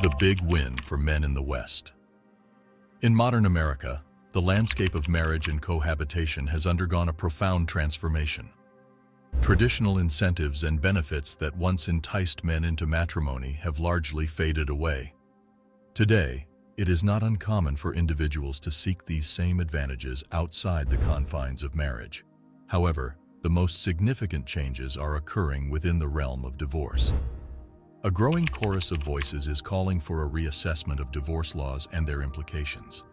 The big win for men in the West. In modern America, the landscape of marriage and cohabitation has undergone a profound transformation. Traditional incentives and benefits that once enticed men into matrimony have largely faded away. Today, it is not uncommon for individuals to seek these same advantages outside the confines of marriage. However, the most significant changes are occurring within the realm of divorce. A growing chorus of voices is calling for a reassessment of divorce laws and their implications.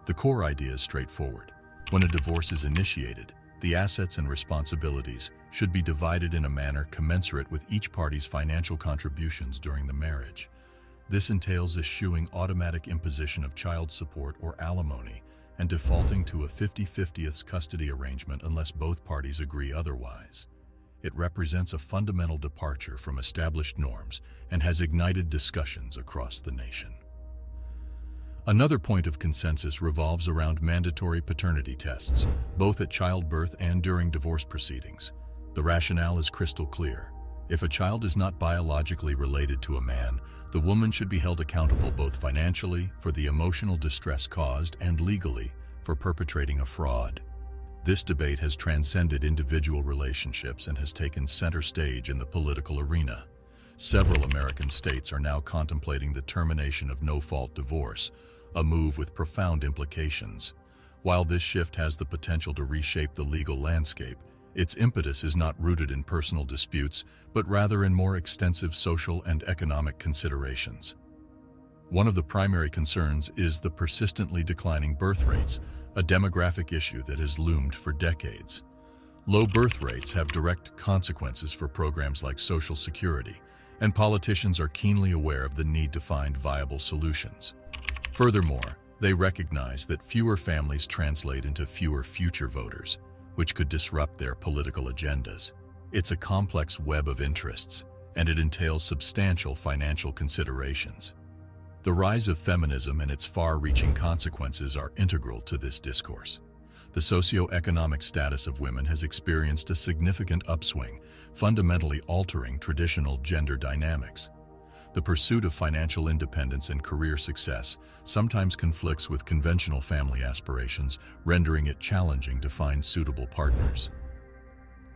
The core idea is straightforward. When a divorce is initiated, the assets and responsibilities should be divided in a manner commensurate with each party's financial contributions during the marriage. This entails eschewing automatic imposition of child support or alimony and defaulting to a 50-50 custody arrangement unless both parties agree otherwise. It represents a fundamental departure from established norms and has ignited discussions across the nation. Another point of consensus revolves around mandatory paternity tests, both at childbirth and during divorce proceedings. The rationale is crystal clear. If a child is not biologically related to a man, the woman should be held accountable both financially for the emotional distress caused and legally for perpetrating a fraud. This debate has transcended individual relationships and has taken center stage in the political arena. Several American states are now contemplating the termination of no-fault divorce, a move with profound implications. While this shift has the potential to reshape the legal landscape, its impetus is not rooted in personal disputes, but rather in more extensive social and economic considerations. One of the primary concerns is the persistently declining birth rates, a demographic issue that has loomed for decades. Low birth rates have direct consequences for programs like Social Security, and politicians are keenly aware of the need to find viable solutions. Furthermore, they recognize that fewer families translate into fewer future voters, which could disrupt their political agendas. It's a complex web of interests, and it entails substantial financial considerations. The rise of feminism and its far-reaching consequences are integral to this discourse. The socio-economic status of women has experienced a significant upswing, fundamentally altering traditional gender dynamics. The pursuit of financial independence and career success sometimes conflicts with conventional family aspirations, rendering it challenging to find suitable partners.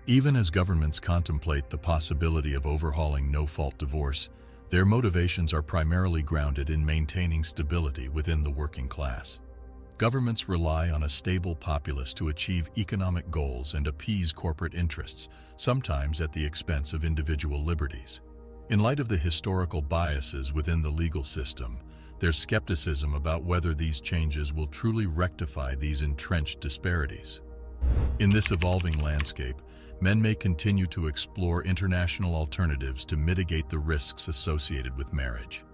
Even as governments contemplate the possibility of overhauling no-fault divorce, their motivations are primarily grounded in maintaining stability within the working class. Governments rely on a stable populace to achieve economic goals and appease corporate interests, sometimes at the expense of individual liberties. In light of the historical biases within the legal system, there's skepticism about whether these changes will truly rectify these entrenched disparities. In this evolving landscape, men may continue to explore international alternatives to mitigate the risks associated with marriage.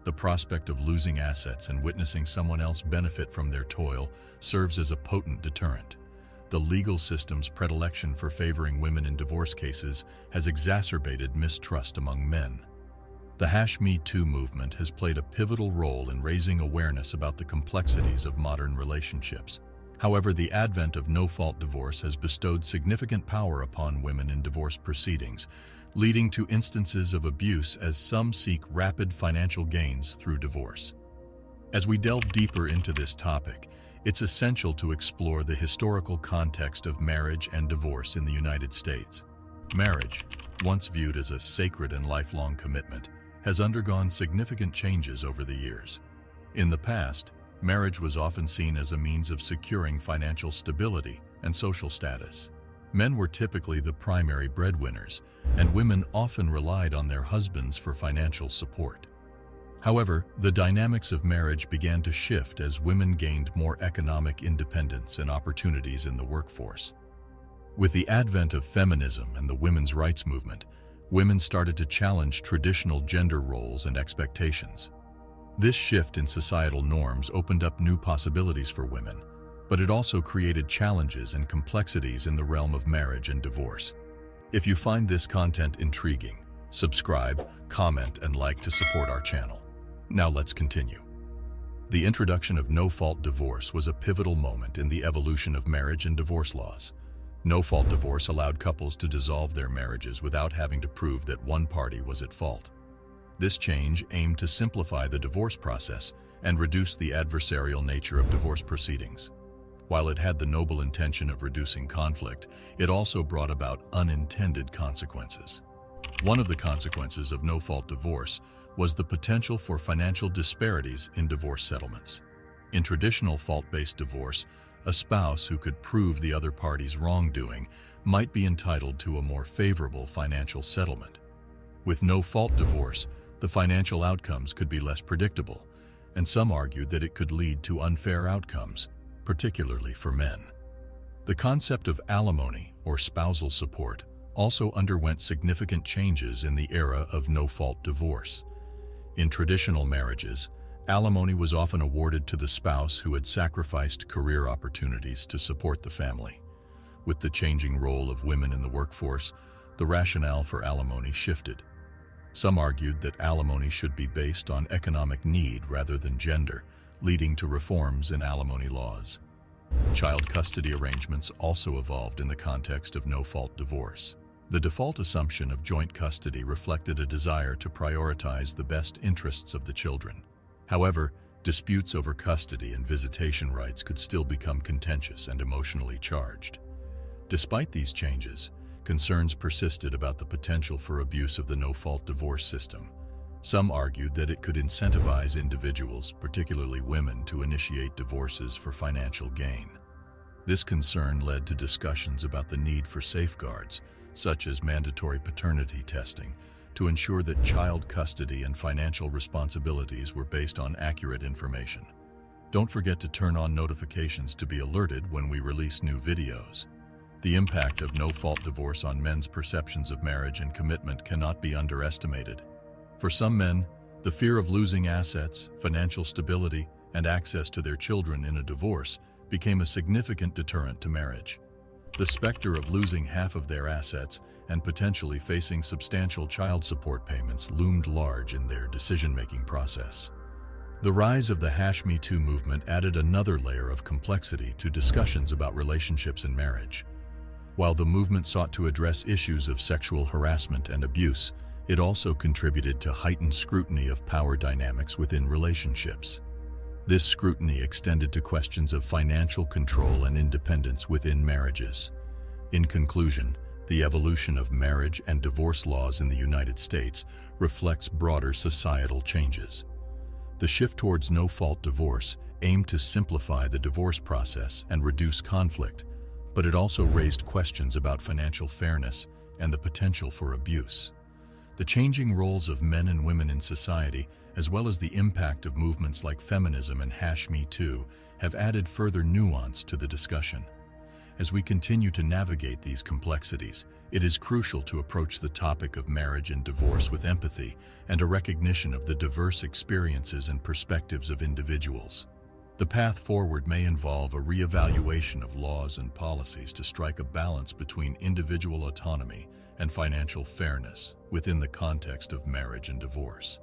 The prospect of losing assets and witnessing someone else benefit from their toil serves as a potent deterrent. The legal system's predilection for favoring women in divorce cases has exacerbated mistrust among men. The #MeToo movement has played a pivotal role in raising awareness about the complexities of modern relationships. However, the advent of no-fault divorce has bestowed significant power upon women in divorce proceedings, leading to instances of abuse as some seek rapid financial gains through divorce. As we delve deeper into this topic, it's essential to explore the historical context of marriage and divorce in the United States. Marriage, once viewed as a sacred and lifelong commitment, has undergone significant changes over the years. In the past, marriage was often seen as a means of securing financial stability and social status. Men were typically the primary breadwinners, and women often relied on their husbands for financial support. However, the dynamics of marriage began to shift as women gained more economic independence and opportunities in the workforce. With the advent of feminism and the women's rights movement, women started to challenge traditional gender roles and expectations. This shift in societal norms opened up new possibilities for women, but it also created challenges and complexities in the realm of marriage and divorce. If you find this content intriguing, subscribe, comment, and like to support our channel. Now let's continue. The introduction of no-fault divorce was a pivotal moment in the evolution of marriage and divorce laws. No-fault divorce allowed couples to dissolve their marriages without having to prove that one party was at fault. This change aimed to simplify the divorce process and reduce the adversarial nature of divorce proceedings. While it had the noble intention of reducing conflict, it also brought about unintended consequences. One of the consequences of no-fault divorce was the potential for financial disparities in divorce settlements. In traditional fault-based divorce, a spouse who could prove the other party's wrongdoing might be entitled to a more favorable financial settlement. With no-fault divorce, the financial outcomes could be less predictable, and some argued that it could lead to unfair outcomes, particularly for men. The concept of alimony, or spousal support, also underwent significant changes in the era of no-fault divorce. In traditional marriages, alimony was often awarded to the spouse who had sacrificed career opportunities to support the family. With the changing role of women in the workforce, the rationale for alimony shifted. Some argued that alimony should be based on economic need rather than gender, leading to reforms in alimony laws. Child custody arrangements also evolved in the context of no-fault divorce. The default assumption of joint custody reflected a desire to prioritize the best interests of the children. However, disputes over custody and visitation rights could still become contentious and emotionally charged. Despite these changes, concerns persisted about the potential for abuse of the no-fault divorce system. Some argued that it could incentivize individuals, particularly women, to initiate divorces for financial gain. This concern led to discussions about the need for safeguards, such as mandatory paternity testing, to ensure that child custody and financial responsibilities were based on accurate information. Don't forget to turn on notifications to be alerted when we release new videos. The impact of no-fault divorce on men's perceptions of marriage and commitment cannot be underestimated. For some men, the fear of losing assets, financial stability, and access to their children in a divorce became a significant deterrent to marriage. The specter of losing half of their assets and potentially facing substantial child support payments loomed large in their decision-making process. The rise of the #MeToo movement added another layer of complexity to discussions about relationships and marriage. While the movement sought to address issues of sexual harassment and abuse, it also contributed to heightened scrutiny of power dynamics within relationships. This scrutiny extended to questions of financial control and independence within marriages. In conclusion, the evolution of marriage and divorce laws in the United States reflects broader societal changes. The shift towards no-fault divorce aimed to simplify the divorce process and reduce conflict, but it also raised questions about financial fairness and the potential for abuse. The changing roles of men and women in society, as well as the impact of movements like feminism and #MeToo, have added further nuance to the discussion. As we continue to navigate these complexities, it is crucial to approach the topic of marriage and divorce with empathy and a recognition of the diverse experiences and perspectives of individuals. The path forward may involve a reevaluation of laws and policies to strike a balance between individual autonomy and financial fairness within the context of marriage and divorce.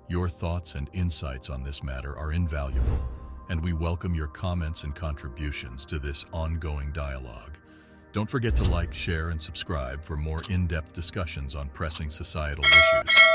Your thoughts and insights on this matter are invaluable, and we welcome your comments and contributions to this ongoing dialogue. Don't forget to like, share, and subscribe for more in-depth discussions on pressing societal issues.